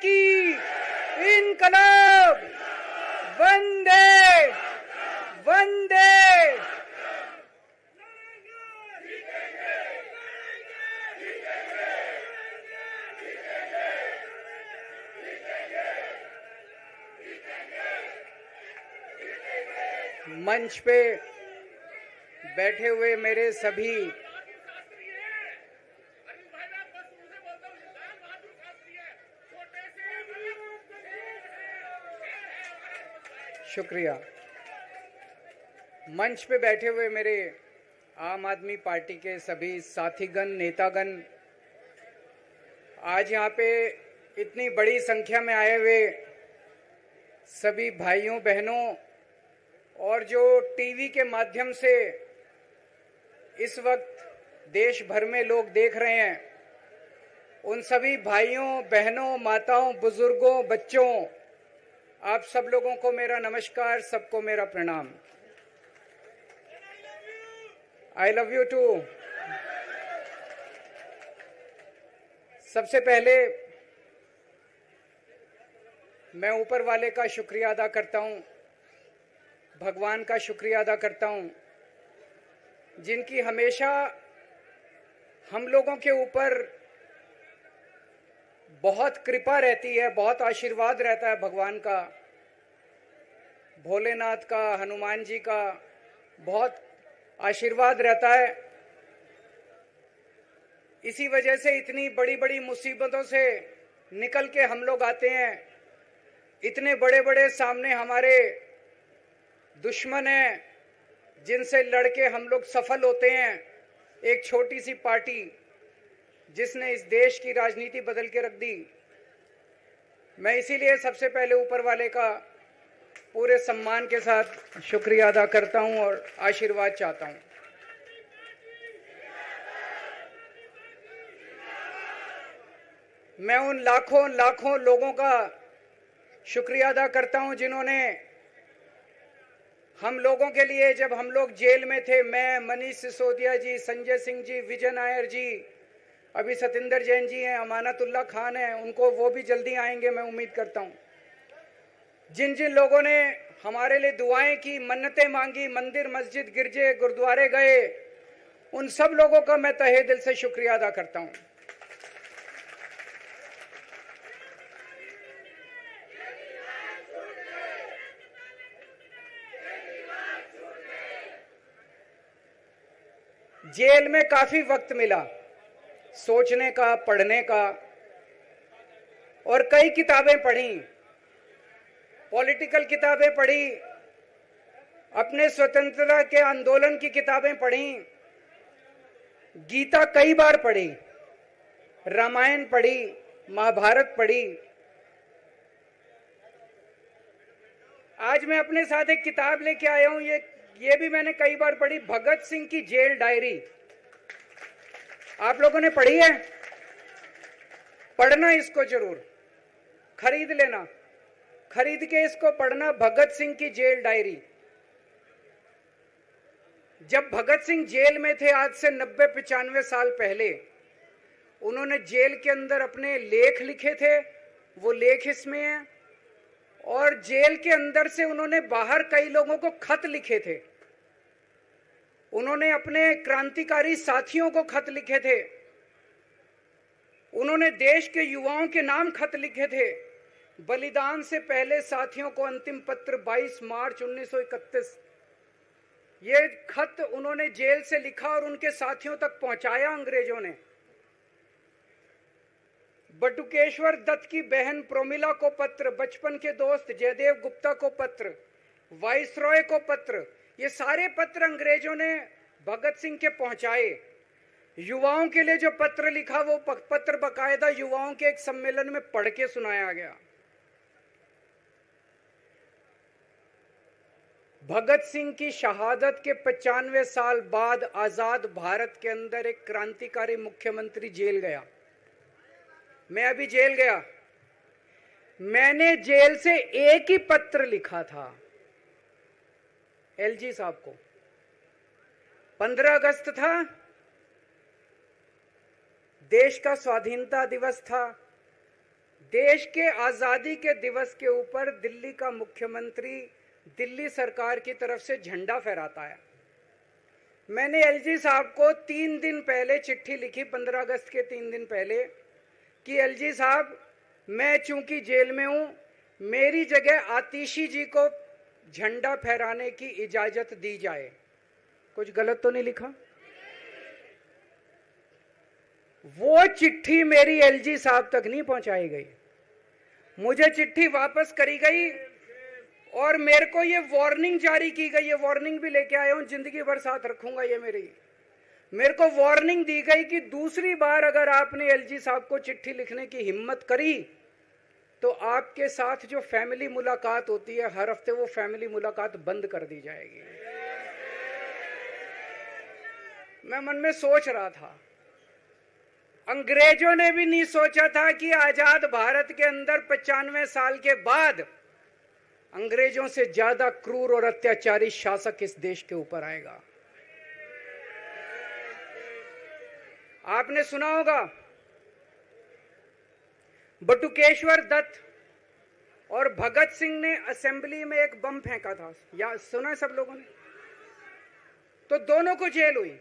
की इनकलाब, वंदे वंदे। मंच पे बैठे हुए मेरे सभी शुक्रिया। मंच पे बैठे हुए मेरे आम आदमी पार्टी के सभी साथीगण, नेतागण, आज यहाँ पे इतनी बड़ी संख्या में आए हुए सभी भाइयों बहनों और जो टीवी के माध्यम से इस वक्त देश भर में लोग देख रहे हैं, उन सभी भाइयों बहनों, माताओं, बुजुर्गों, बच्चों, आप सब लोगों को मेरा नमस्कार, सबको मेरा प्रणाम। I love you too. सबसे पहले मैं ऊपर वाले का शुक्रिया अदा करता हूं, भगवान का शुक्रिया अदा करता हूं, जिनकी हमेशा हम लोगों के ऊपर बहुत कृपा रहती है, बहुत आशीर्वाद रहता है भगवान का, भोलेनाथ का, हनुमान जी का बहुत आशीर्वाद रहता है। इसी वजह से इतनी बड़ी बड़ी मुसीबतों से निकल के हम लोग आते हैं। इतने बड़े बड़े सामने हमारे दुश्मन हैं जिनसे लड़के हम लोग सफल होते हैं। एक छोटी सी पार्टी जिसने इस देश की राजनीति बदल के रख दी। मैं इसीलिए सबसे पहले ऊपर वाले का पूरे सम्मान के साथ शुक्रिया अदा करता हूं और आशीर्वाद चाहता हूं। मैं उन लाखों लाखों लोगों का शुक्रिया अदा करता हूं जिन्होंने हम लोगों के लिए, जब हम लोग जेल में थे, मैं, मनीष सिसोदिया जी, संजय सिंह जी, विजय नायर जी, अभी सतिंदर जैन जी हैं, अमानतुल्लाह खान हैं, उनको वो भी जल्दी आएंगे मैं उम्मीद करता हूं। जिन जिन लोगों ने हमारे लिए दुआएं की, मन्नतें मांगी, मंदिर मस्जिद गिरजे गुरुद्वारे गए, उन सब लोगों का मैं तहे दिल से शुक्रिया अदा करता हूं। जेल में काफी वक्त मिला सोचने का, पढ़ने का, और कई किताबें पढ़ी, पॉलिटिकल किताबें पढ़ी, अपने स्वतंत्रता के आंदोलन की किताबें पढ़ी, गीता कई बार पढ़ी, रामायण पढ़ी, महाभारत पढ़ी। आज मैं अपने साथ एक किताब लेके आया हूं, ये भी मैंने कई बार पढ़ी, भगत सिंह की जेल डायरी। आप लोगों ने पढ़ी है? पढ़ना इसको जरूर, खरीद लेना, खरीद के इसको पढ़ना, भगत सिंह की जेल डायरी। जब भगत सिंह जेल में थे आज से 90-95 साल पहले, उन्होंने जेल के अंदर अपने लेख लिखे थे, वो लेख इसमें हैं। और जेल के अंदर से उन्होंने बाहर कई लोगों को खत लिखे थे, उन्होंने अपने क्रांतिकारी साथियों को खत लिखे थे, उन्होंने देश के युवाओं के नाम खत लिखे थे। बलिदान से पहले साथियों को अंतिम पत्र 22 मार्च 1931, ये खत उन्होंने जेल से लिखा और उनके साथियों तक पहुंचाया अंग्रेजों ने। बटुकेश्वर दत्त की बहन प्रोमिला को पत्र, बचपन के दोस्त जयदेव गुप्ता को पत्र, वाइसरॉय को पत्र, ये सारे पत्र अंग्रेजों ने भगत सिंह के पहुंचाए। युवाओं के लिए जो पत्र लिखा, वो पत्र बकायदा युवाओं के एक सम्मेलन में पढ़ के सुनाया गया। भगत सिंह की शहादत के 95 साल बाद आजाद भारत के अंदर एक क्रांतिकारी मुख्यमंत्री जेल गया। मैं अभी जेल गया, मैंने जेल से एक ही पत्र लिखा था एलजी साहब को। 15 अगस्त था, देश का स्वाधीनता दिवस था, देश के आजादी के दिवस के ऊपर दिल्ली का मुख्यमंत्री दिल्ली सरकार की तरफ से झंडा फहराता है। मैंने एलजी साहब को 3 दिन पहले चिट्ठी लिखी, 15 अगस्त के 3 दिन पहले, कि एलजी साहब, मैं चूंकि जेल में हूं, मेरी जगह आतिशी जी को झंडा फहराने की इजाजत दी जाए। कुछ गलत तो नहीं लिखा? वो चिट्ठी मेरी एलजी साहब तक नहीं पहुंचाई गई, मुझे चिट्ठी वापस करी गई और मेरे को ये वार्निंग जारी की गई। ये वार्निंग भी लेके आया हूं, जिंदगी भर साथ रखूंगा ये मेरे को वार्निंग दी गई कि दूसरी बार अगर आपने एलजी साहब को चिट्ठी लिखने की हिम्मत करी तो आपके साथ जो फैमिली मुलाकात होती है हर हफ्ते, वो फैमिली मुलाकात बंद कर दी जाएगी। मैं मन में सोच रहा था, अंग्रेजों ने भी नहीं सोचा था कि आजाद भारत के अंदर 95 साल के बाद अंग्रेजों से ज्यादा क्रूर और अत्याचारी शासक इस देश के ऊपर आएगा। आपने सुना होगा, बटुकेश्वर दत्त और भगत सिंह ने असेंबली में एक बम फेंका था, या सुना सब लोगों ने? तो दोनों को जेल हुई,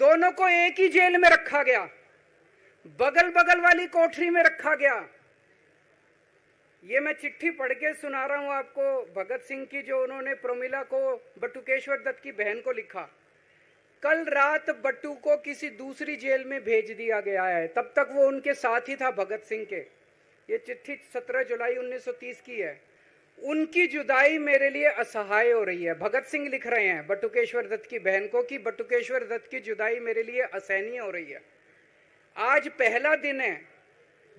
दोनों को एक ही जेल में रखा गया, बगल बगल वाली कोठरी में रखा गया। ये मैं चिट्ठी पढ़ के सुना रहा हूं आपको, भगत सिंह की, जो उन्होंने प्रमिला को, बटुकेश्वर दत्त की बहन को लिखा। कल रात बट्टू को किसी दूसरी जेल में भेज दिया गया है, तब तक वो उनके साथ ही था भगत सिंह के। ये चिट्ठी 17 जुलाई 1930 की है। उनकी जुदाई मेरे लिए असहाय हो रही है। भगत सिंह लिख रहे हैं बटुकेश्वर दत्त की बहन को कि बटुकेश्वर दत्त की जुदाई मेरे लिए असहनीय हो रही है। आज पहला दिन है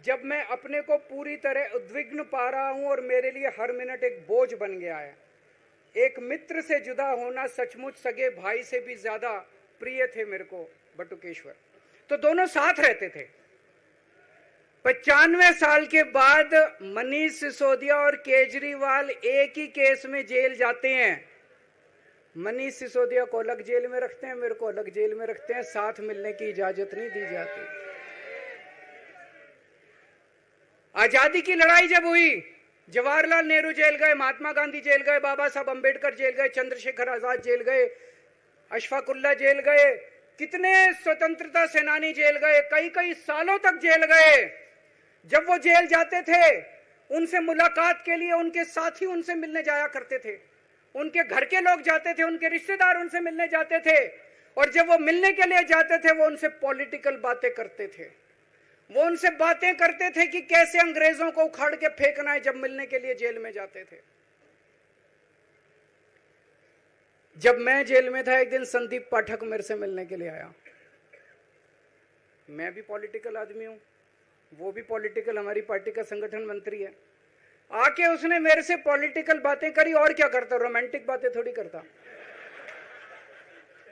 जब मैं अपने को पूरी तरह उद्विग्न पा रहा हूं और मेरे लिए हर मिनट एक बोझ बन गया है। एक मित्र से जुदा होना सचमुच सगे भाई से भी ज्यादा प्रिय थे मेरे को बटुकेश्वर। तो दोनों साथ रहते थे। 95 साल के बाद मनीष सिसोदिया और केजरीवाल एक ही केस में जेल जाते हैं। मनीष सिसोदिया को अलग जेल में रखते हैं, मेरे को अलग जेल में रखते हैं, साथ मिलने की इजाजत नहीं दी जाती। आजादी की लड़ाई जब हुई, जवाहरलाल नेहरू जेल गए, महात्मा गांधी जेल गए, बाबा साहब अंबेडकर जेल गए, चंद्रशेखर आजाद जेल गए, अशफाकुल्ला जेल गए, कितने स्वतंत्रता सेनानी जेल गए, कई कई सालों तक जेल गए। जब वो जेल जाते थे, उनसे मुलाकात के लिए उनके साथी उनसे मिलने जाया करते थे, उनके घर के लोग जाते थे, उनके रिश्तेदार उनसे मिलने जाते थे, और जब वो मिलने के लिए जाते थे वो उनसे पॉलिटिकल बातें करते थे। वो उनसे बातें करते थे कि कैसे अंग्रेजों को उखाड़ के फेंकना है, जब मिलने के लिए जेल में जाते थे। जब मैं जेल में था, एक दिन संदीप पाठक मेरे से मिलने के लिए आया। मैं भी पॉलिटिकल आदमी हूं, वो भी पॉलिटिकल, हमारी पार्टी का संगठन मंत्री है। आके उसने मेरे से पॉलिटिकल बातें करी, और क्या करता, रोमांटिक बातें थोड़ी करता।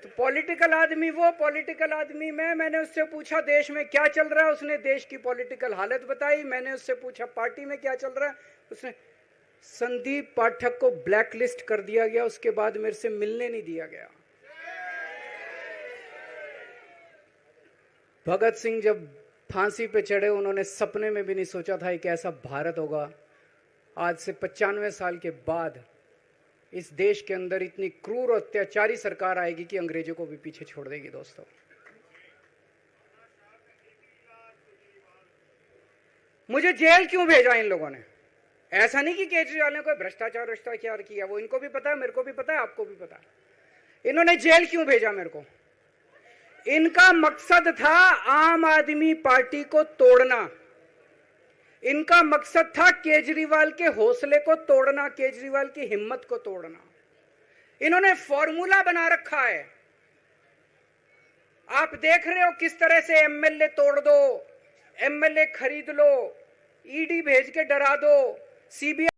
तो पॉलिटिकल आदमी वो, पॉलिटिकल आदमी मैंने उससे पूछा देश में क्या चल रहा है, उसने देश की पॉलिटिकल हालत बताई। मैंने उससे पूछा पार्टी में क्या चल रहा है, उसने, संदीप पाठक को ब्लैकलिस्ट कर दिया गया, उसके बाद मेरे से मिलने नहीं दिया गया। भगत सिंह जब फांसी पे चढ़े, उन्होंने सपने में भी नहीं सोचा था कि ऐसा भारत होगा। आज से 95 साल के बाद इस देश के अंदर इतनी क्रूर और अत्याचारी सरकार आएगी कि अंग्रेजों को भी पीछे छोड़ देगी। दोस्तों, मुझे जेल क्यों भेजा इन लोगों ने? ऐसा नहीं कि केजरीवाल ने कोई भ्रष्टाचार किया, वो इनको भी पता है, मेरे को भी पता है, आपको भी पता है। इन्होंने जेल क्यों भेजा मेरे को? इनका मकसद था आम आदमी पार्टी को तोड़ना। इनका मकसद था केजरीवाल के हौसले को तोड़ना, केजरीवाल की हिम्मत को तोड़ना। इन्होंने फॉर्मूला बना रखा है। आप देख रहे हो किस तरह से एमएलए तोड़ दो, एमएलए खरीद लो, ईडी भेज के डरा दो, सीबीआई